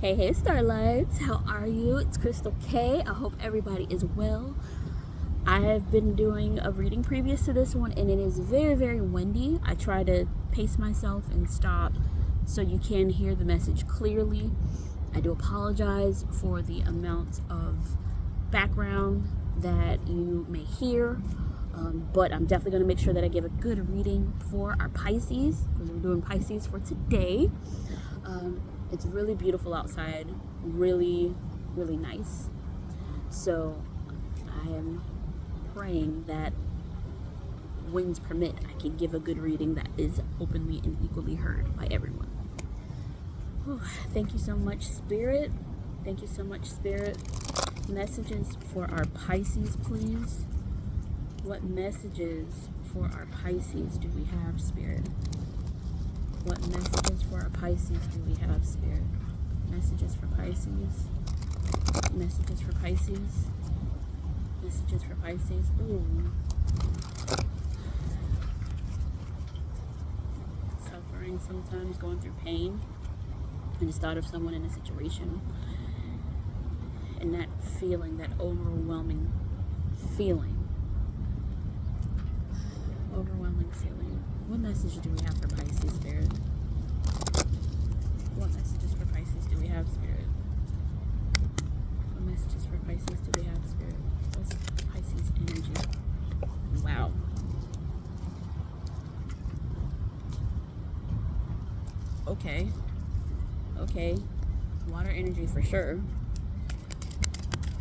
Hey, Starlights, how are you? It's Crystal K. I hope everybody is well. I have been doing a reading previous to this one, and it is very, very windy. I try to pace myself and stop so you can hear the message clearly. I do apologize for the amount of background that you may hear, but I'm definitely going to make sure that I give a good reading for our Pisces, because we're doing Pisces for today. It's really beautiful outside, really, really nice. So I am praying that winds permit, I can give a good reading that is openly and equally heard by everyone. Whew. Thank you so much, Spirit. Thank you so much, Spirit. Messages for our Pisces, please. What messages for our Pisces do we have, Spirit? What messages for our Pisces do we have, Spirit? Messages for Pisces. Messages for Pisces. Messages for Pisces. Ooh. Suffering sometimes, going through pain. I just thought of someone in a situation. And that feeling, that overwhelming feeling. Overwhelming feeling. What message do we have for Pisces, Spirit? What messages for Pisces do we have, Spirit? What messages for Pisces do we have, Spirit? What's Pisces energy? Wow. Okay. Okay. Water energy for sure.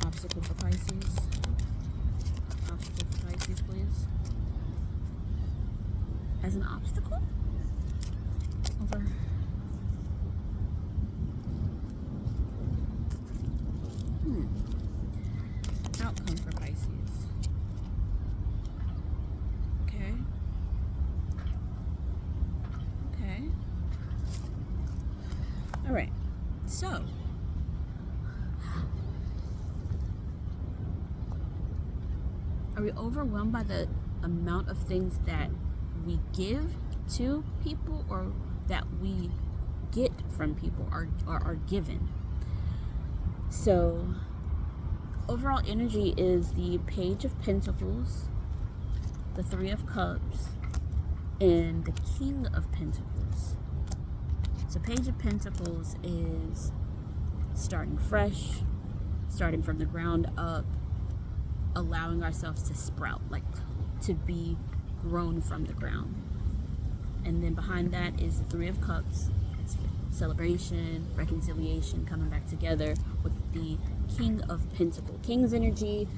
Obstacle for Pisces. Obstacle for Pisces, please. As an obstacle? Over. Outcome for Pisces. Okay. Okay. All right. So, are we overwhelmed by the amount of things that we give to people, or that we get from people, or are given? So overall energy is the Page of Pentacles, the Three of Cups, and the King of Pentacles. So Page of Pentacles is starting fresh, starting from the ground up, allowing ourselves to sprout, like to be grown from the ground. And then behind that is the Three of Cups. It's celebration, reconciliation, coming back together, with the King of Pentacles. King's energy,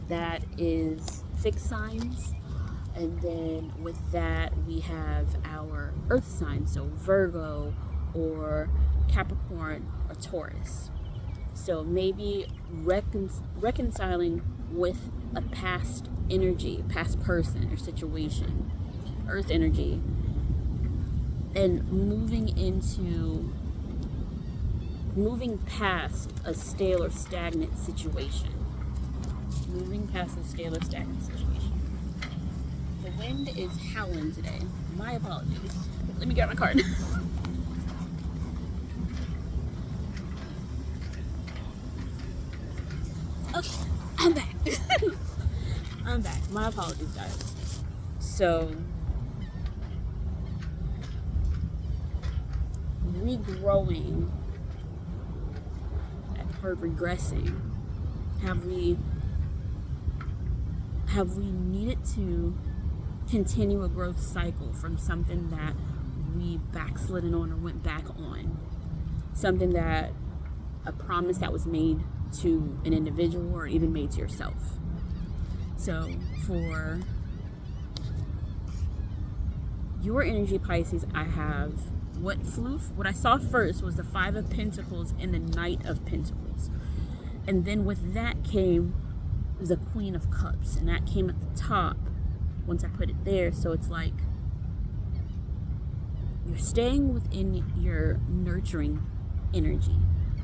that is fixed signs. And then with that we have our earth signs, so Virgo or Capricorn or Taurus. So maybe reconciling with a past energy, past person or situation, earth energy, and moving past a stale or stagnant situation. Moving past a stale or stagnant situation. The wind is howling today. My apologies. Let me get my card. Okay, I'm back. I'm back. My apologies, guys. So, regrowing. I've heard regressing. Have we needed to continue a growth cycle from something that we backslidden on or went back on? Something that, a promise that was made to an individual or even made to yourself. So for your energy, Pisces, I have what I saw first was the Five of Pentacles and the Knight of Pentacles. And then with that came the Queen of Cups, and that came at the top once I put it there. So it's like you're staying within your nurturing energy.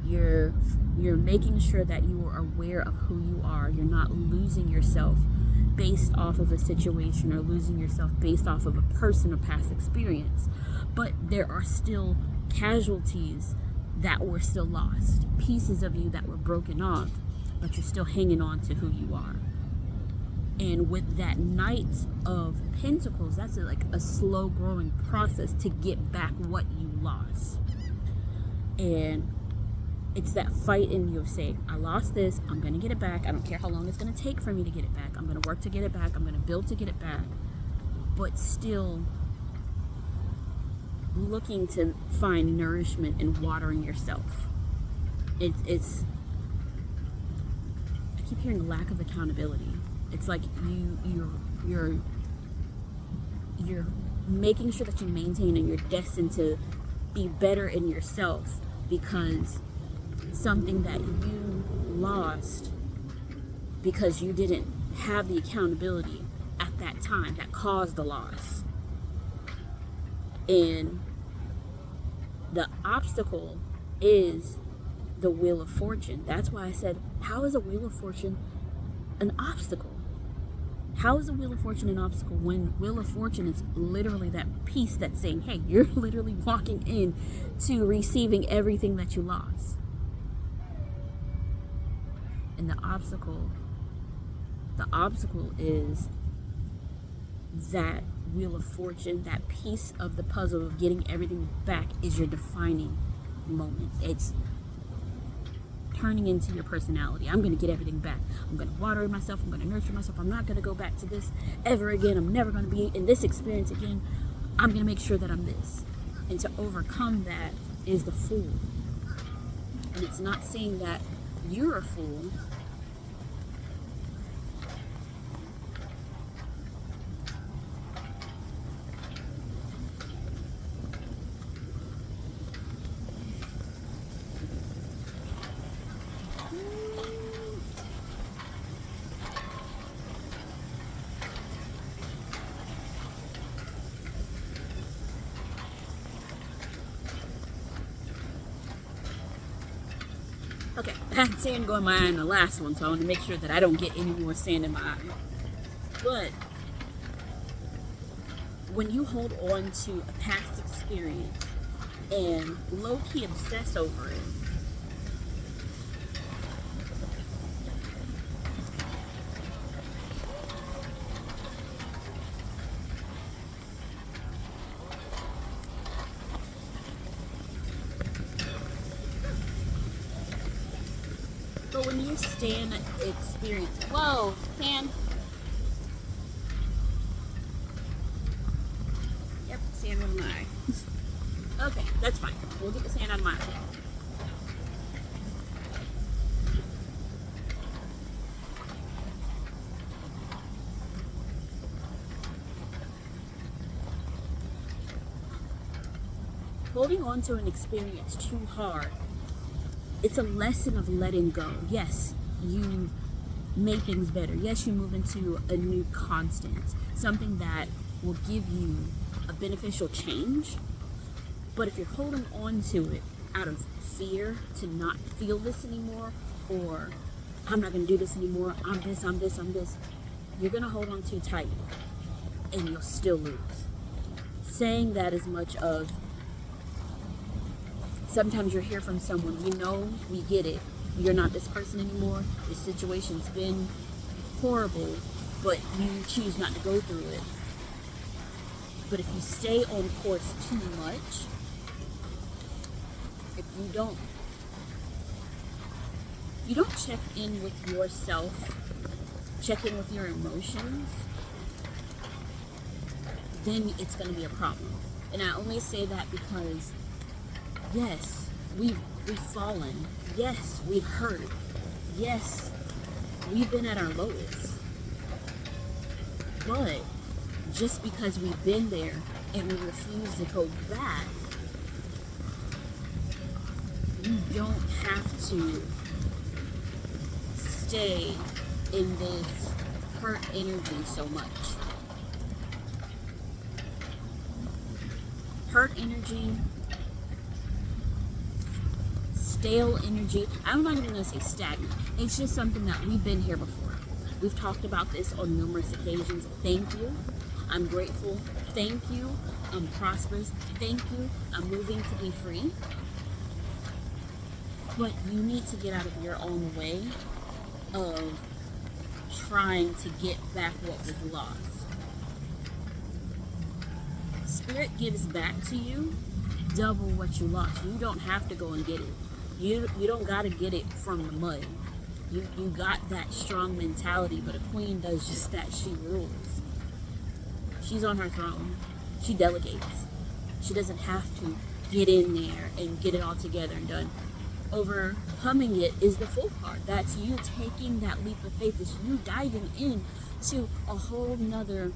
You're making sure that you are aware of who you are. You're not losing yourself based off of a situation, or losing yourself based off of a person or past experience. But there are still casualties that were still lost, pieces of you that were broken off, but you're still hanging on to who you are. And with that Knight of Pentacles, that's like a slow growing process to get back what you lost. And it's that fight in you of saying, I lost this, I'm going to get it back. I don't care how long it's going to take for me to get it back. I'm going to work to get it back. I'm going to build to get it back. But still looking to find nourishment in watering yourself. It's I keep hearing lack of accountability. It's like you're making sure that you maintain and you're destined to be better in yourself because something that you lost because you didn't have the accountability at that time that caused the loss. And the obstacle is the Wheel of Fortune. That's why I said, how is a Wheel of Fortune an obstacle? How is a Wheel of Fortune an obstacle when Wheel of Fortune is literally that piece that's saying, hey, you're literally walking in to receiving everything that you lost. And the obstacle is that Wheel of Fortune, that piece of the puzzle of getting everything back is your defining moment. It's turning into your personality. I'm going to get everything back. I'm going to water myself. I'm going to nurture myself. I'm not going to go back to this ever again. I'm never going to be in this experience again. I'm going to make sure that I'm this. And to overcome that is the Fool. And it's not saying that you're a fool. Okay, I had sand go in my eye in the last one, so I want to make sure that I don't get any more sand in my eye. But when you hold on to a past experience and low-key obsess over it, but when you stand experience, whoa, sand. Yep, sand on my eye. Okay, that's fine. We'll get the sand on my eye. Holding on to an experience too hard, it's a lesson of letting go. Yes, you make things better. Yes, you move into a new constant, something that will give you a beneficial change. But if you're holding on to it out of fear to not feel this anymore, or I'm not going to do this anymore, I'm this, you're going to hold on too tight and you'll still lose. Saying that as much of, sometimes you'll hear from someone, we get it. You're not this person anymore. This situation's been horrible, but you choose not to go through it. But if you stay on course too much, if you don't check in with yourself, check in with your emotions, then it's going to be a problem. And I only say that because yes, we've fallen. Yes, we've hurt. Yes, we've been at our lowest. But just because we've been there and we refuse to go back, you don't have to stay in this hurt energy so much. Hurt energy, stale energy. I'm not even going to say stagnant. It's just something that we've been here before. We've talked about this on numerous occasions. Thank you. I'm grateful. Thank you. I'm prosperous. Thank you. I'm moving to be free. But you need to get out of your own way of trying to get back what was lost. Spirit gives back to you double what you lost. You don't have to go and get it. You don't got to get it from the mud. You got that strong mentality, but a queen does just that. She rules. She's on her throne. She delegates. She doesn't have to get in there and get it all together and done. Overcoming it is the full part. That's you taking that leap of faith. It's you diving in to a whole nother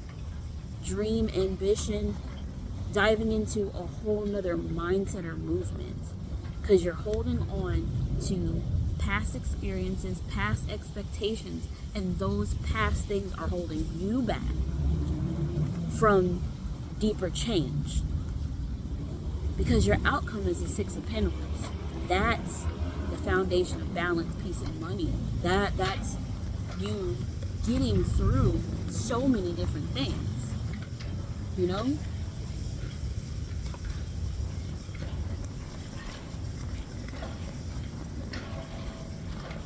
dream, ambition, diving into a whole nother mindset or movement, because you're holding on to past experiences, past expectations, and those past things are holding you back from deeper change, because your outcome is the Six of Pentacles. That's the foundation of balance, peace, and money. That's you getting through so many different things, you know?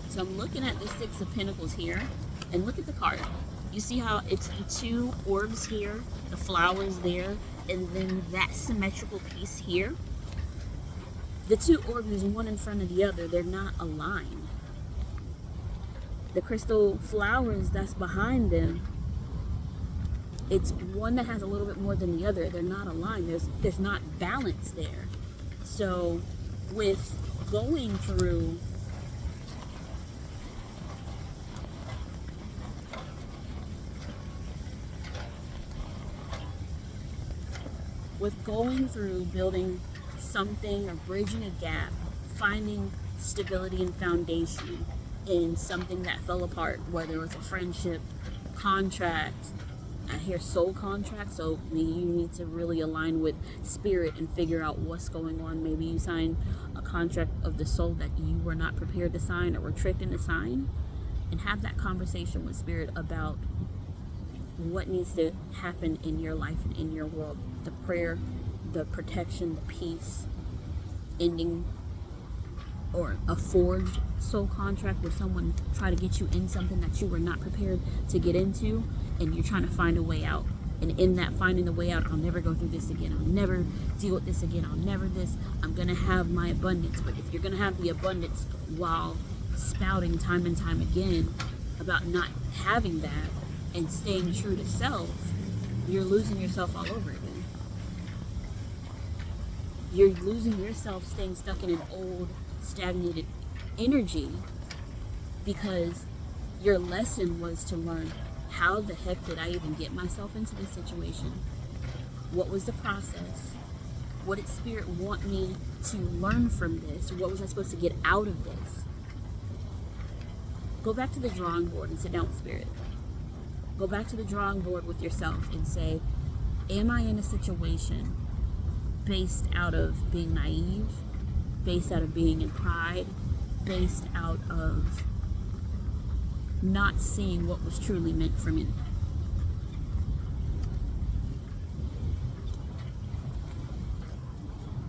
So I'm looking at the Six of Pentacles here, and look at the card. You see how it's the two orbs here, the flowers there, and then that symmetrical piece here? The two orbs is one in front of the other. They're not aligned. The crystal flowers that's behind them, it's one that has a little bit more than the other. They're not aligned. There's not balance there. So with going through building something or bridging a gap, finding stability and foundation in something that fell apart, whether it was a friendship, contract. I hear soul contract, so maybe you need to really align with spirit and figure out what's going on. Maybe you signed a contract of the soul that you were not prepared to sign or were tricked into sign, and have that conversation with spirit about what needs to happen in your life and in your world. The prayer, the protection, the peace, ending or a forged soul contract where someone tried to get you in something that you were not prepared to get into, and you're trying to find a way out. And in that finding the way out, I'll never go through this again. I'll never deal with this again. I'll never this. I'm going to have my abundance. But if you're going to have the abundance while spouting time and time again about not having that and staying true to self, you're losing yourself all over again. You're losing yourself staying stuck in an old, stagnated energy, because your lesson was to learn, how the heck did I even get myself into this situation? What was the process? What did Spirit want me to learn from this? What was I supposed to get out of this? Go back to the drawing board and sit down with Spirit. Go back to the drawing board with yourself and say, am I in a situation based out of being naive, based out of being in pride, based out of not seeing what was truly meant for me?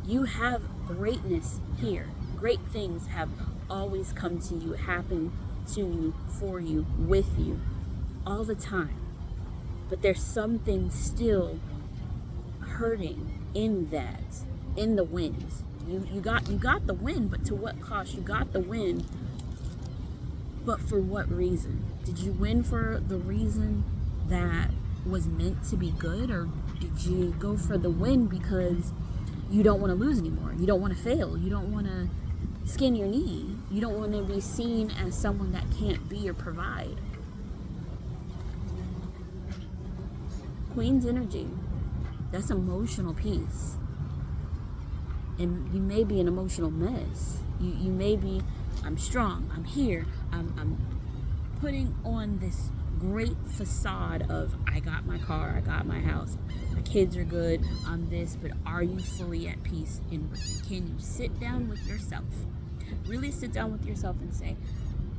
You have greatness here. Great things have always come to you, happen to you, for you, with you, all the time. But there's something still hurting in that, in the wins. You got the win, but to what cost? You got the win, but for what reason? Did you win for the reason that was meant to be good, or did you go for the win because you don't want to lose anymore? You don't want to fail. You don't want to skin your knee. You don't want to be seen as someone that can't be or provide. Queen's energy, that's emotional peace. And you may be an emotional mess. You may be, I'm strong, I'm here, I'm putting on this great facade of, I got my car, I got my house, my kids are good, I'm this, but are you fully at peace inwardly? Can you sit down with yourself? Really sit down with yourself and say,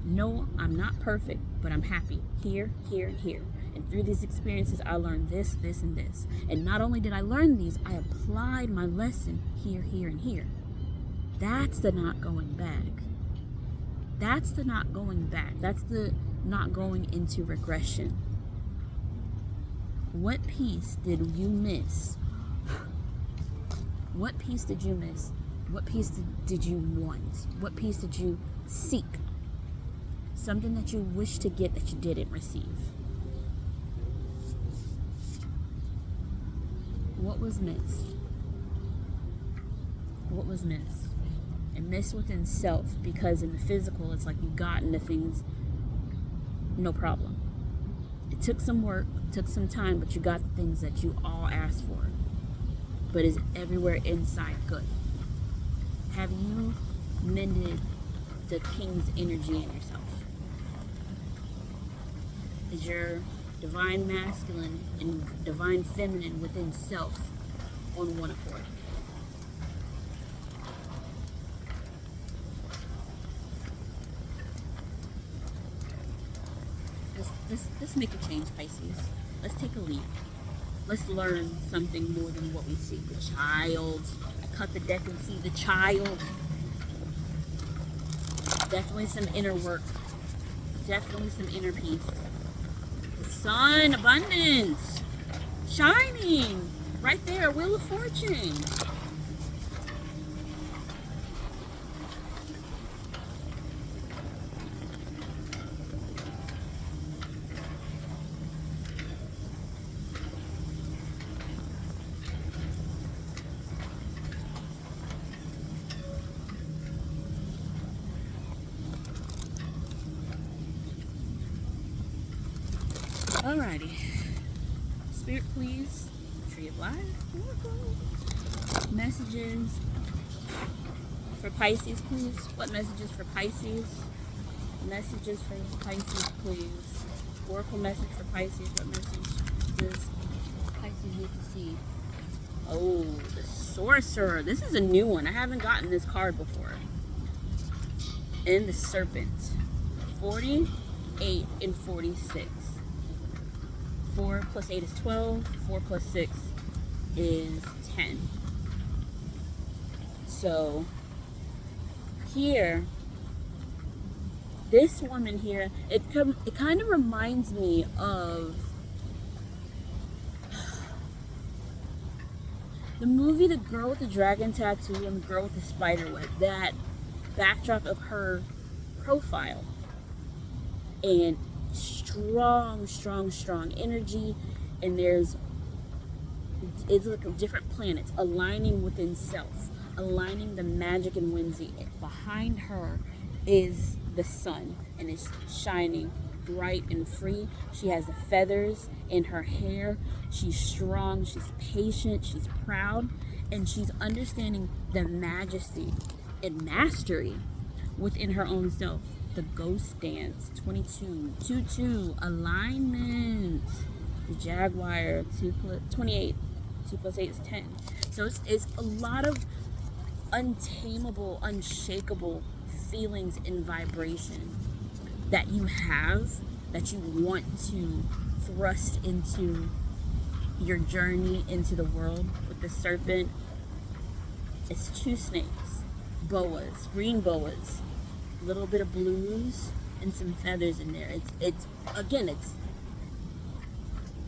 no, I'm not perfect, but I'm happy here, here, and here. And through these experiences, I learned this, this, and this. And not only did I learn these, I applied my lesson here, here, and here. That's the not going back. That's the not going back. That's the not going into regression. What piece did you miss? What piece did you miss? What piece did you want? What piece did you seek? Something that you wish to get that you didn't receive. What was missed? What was missed? And missed within self, because in the physical, it's like you got into things, no problem. It took some work, took some time, but you got the things that you all asked for. But is everywhere inside good? Have you mended the king's energy in yourself? Is your divine masculine and divine feminine within self on one accord? Let's make a change, Pisces. Let's take a leap. Let's learn something more than what we see. The child. I cut the deck and see the child. Definitely some inner work. Definitely some inner peace. The sun, abundance, shining. Right there, Wheel of Fortune. Alrighty. Spirit, please. Tree of Life. Messages for Pisces, please. What messages for Pisces? Messages for Pisces, please. Oracle message for Pisces. What message does Pisces need to see? Oh, the Sorcerer. This is a new one. I haven't gotten this card before. And the Serpent. 48 and 46. 4 plus 8 is 12. 4 plus 6 is 10. So here, this woman here, it kind of reminds me of the movie The Girl with the Dragon Tattoo and The Girl with the Spider Web. That backdrop of her profile. And strong energy, and it's like different planets aligning within self, aligning the magic and whimsy. Behind her is the sun, and it's shining bright and free. She has the feathers in her hair. She's strong, she's patient, she's proud, and she's understanding the majesty and mastery within her own self. The Ghost Dance, 22, 2-2, alignment. The Jaguar, 28, 2 plus 8 is 10. So it's a lot of untamable, unshakable feelings and vibration that you have, that you want to thrust into your journey into the world. With the Serpent, it's 2 snakes, boas, green boas. Little bit of blues and some feathers in there. It's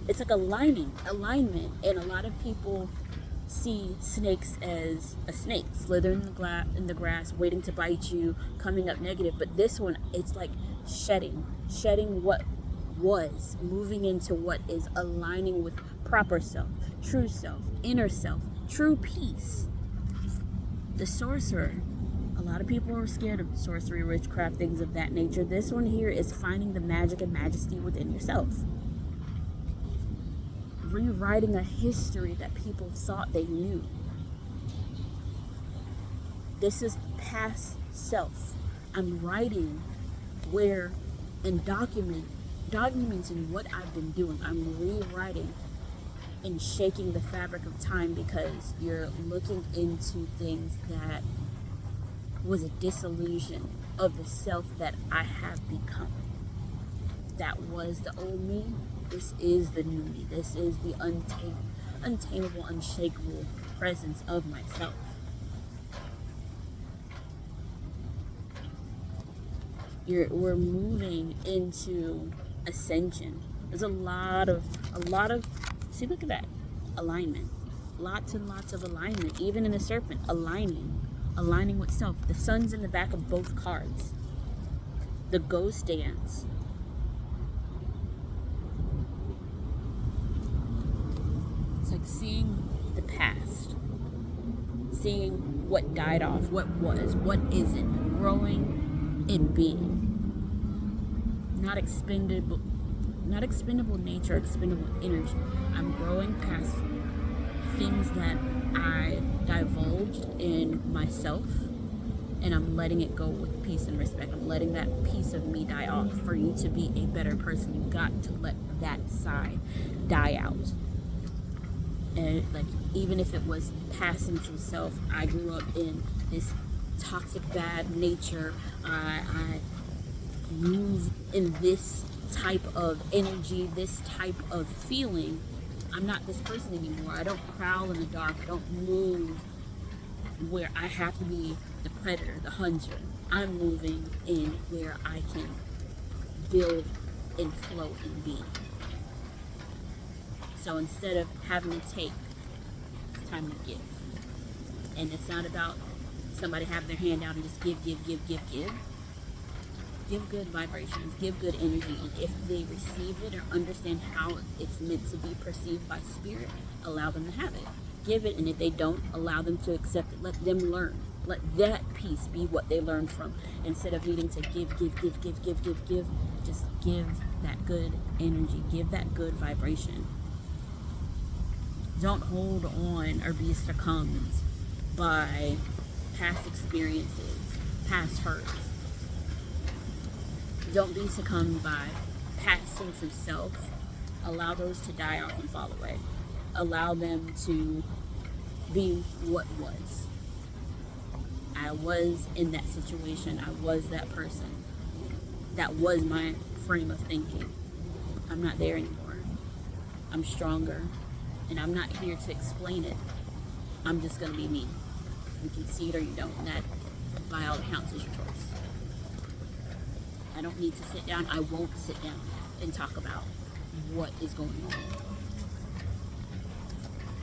like alignment, and a lot of people see snakes as a snake slithering in the grass, waiting to bite you, coming up negative. But this one, it's like shedding what was, moving into what is, aligning with proper self, inner self, true peace. The Sorcerer. A lot of people are scared of sorcery, witchcraft, things of that nature. This one here is finding the magic and majesty within yourself. Rewriting a history that people thought they knew. This is past self. I'm writing where and documenting what I've been doing. I'm rewriting and shaking the fabric of time, because you're looking into things that was a disillusion of the self that I have become. That was the old me. This is the new me. This is the untamable, unshakable presence of myself. We're moving into ascension. There's a lot of see, look at that alignment, lots and lots of alignment. Even in the serpent, aligning with self. The sun's in the back of both cards. The ghost dance. It's like seeing the past, seeing what died off, what was, what isn't, growing and being. Not expendable nature, expendable energy. I'm growing past things that I divulged in myself, and I'm letting it go with peace and respect. I'm letting that piece of me die off. For you to be a better person, you've got to let that side die out. And like, even if it was passing through self, I grew up in this toxic bad nature. I move in this type of energy, this type of feeling. I'm not this person anymore. I don't prowl in the dark. I don't move where I have to be the predator, the hunter. I'm moving in where I can build and flow and be. So instead of having to take, it's time to give. And it's not about somebody having their hand out and just give. Give good vibrations, give good energy, and if they receive it or understand how it's meant to be perceived by spirit, allow them to have it. Give it, and if they don't, allow them to accept it. Let them learn. Let that piece be what they learn from. Instead of needing to give, just give that good energy, give that good vibration. Don't hold on or be succumbed by past experiences, past hurts. Don't be succumbed by past sense of self. Allow those to die off and fall away. Allow them to be what was. I was in that situation. I was that person. That was my frame of thinking. I'm not there anymore. I'm stronger. And I'm not here to explain it. I'm just going to be me. You can see it or you don't. And that, by all accounts, is your choice. I don't need to sit down. I won't sit down and talk about what is going on.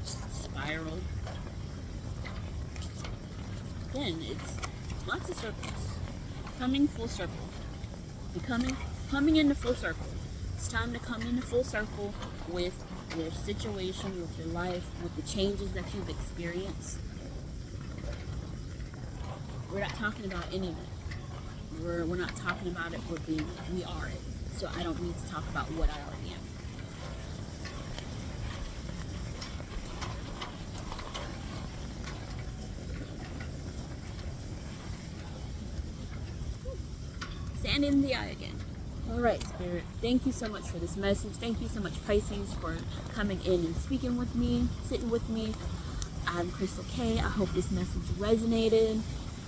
Spiral. Again, it's lots of circles. Coming full circle. Coming into full circle. It's time to come into full circle with your situation, with your life, with the changes that you've experienced. We're not talking about any of it. We're not talking about it, we are it. So I don't need to talk about what I already am. Sand in the eye again. All right, Spirit. Thank you so much for this message. Thank you so much, Pisces, for coming in and speaking with me, sitting with me. I'm Crystal K. I hope this message resonated.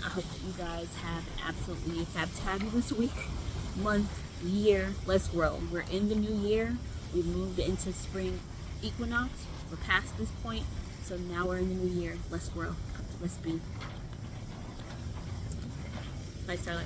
I hope that you guys have absolutely a fabulous week, month, year. Let's grow. We're in the new year. We've moved into spring equinox. We're past this point. So now we're in the new year. Let's grow. Let's be. Bye, Starlight.